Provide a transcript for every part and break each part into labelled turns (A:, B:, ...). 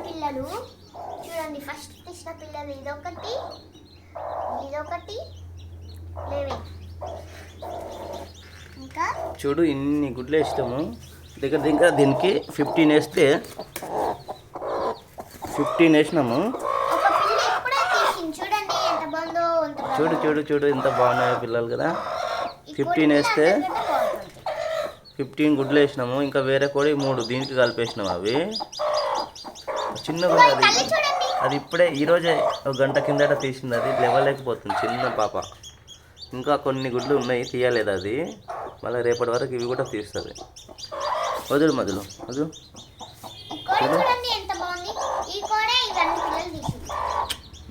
A: పిల్లలు చూడండి. ఫస్ట్ తీసిన పిల్లలు ఇదొకటి లేవే. ఇంకా
B: చూడు ఇన్ని గుడ్లు వేస్తాము. దగ్గర దీనికి 15 వేస్తే 15 వేసినాము.
A: ఒక పిల్ల ఇప్పుడే తీసింది చూడండి ఎంత బాగుందో.
B: చూడు ఎంత బాగున్నాయో పిల్లలు కదా. 15 వేస్తే 15 గుడ్లు వేసినాము. ఇంకా వేరే కోడి 3 దీనికి కలిపేసినాము. అవి చిన్నగా అది ఇప్పుడే ఈరోజే ఒక గంట కిందట తీసింది. అది లేవలేకపోతుంది చిన్న పాప. ఇంకా కొన్ని గుడ్లు ఉన్నాయి తీయలేదు అది. మళ్ళీ రేపటి వరకు ఇవి కూడా తీస్తుంది. వదులు మధులు వదులు.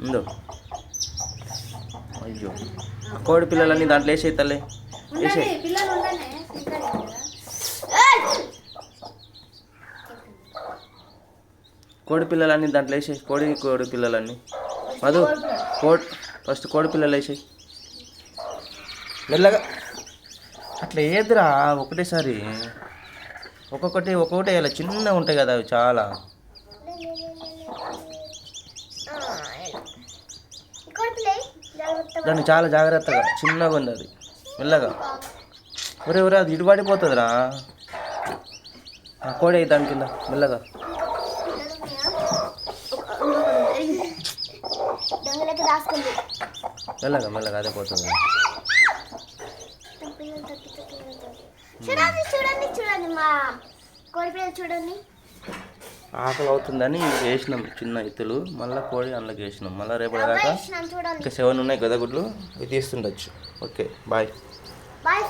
B: ఉందో అయ్యో కోడి పిల్లలన్నీ దాంట్లో వేసేయి తల్లి. వేసే కోడి పిల్లలన్నీ దాంట్లో వేసేయి. కోడి పిల్లలన్నీ మధు ఫస్ట్ కోడి పిల్లలు వేసేయి మెల్లగా. అట్లా ఏదిరా ఒకటేసారి ఒక్కొక్కటి వేయాలి. చిన్నగా ఉంటాయి కదా అవి చాలా. దాన్ని చాలా జాగ్రత్తగా చిన్నగా ఉంది అది. మెల్లగా ఒరే అది ఇటు పడిపోతుందిరా. కోడి అయి దాని కింద మెల్లగా మెల్లగా అదే పోతుంది.
A: చూడండి మా కోడి పిల్లలు చూడండి.
B: ఆకలి అవుతుందని వేసినాం చిన్న ఇత్తులు. మళ్ళీ కోడి అందులోకి వేసినాం. మళ్ళీ రేపటి దాకా ఇంకా 7 ఉన్నాయి కదా గుడ్లు. ఇవి తీస్తుండొచ్చు. Okay bye.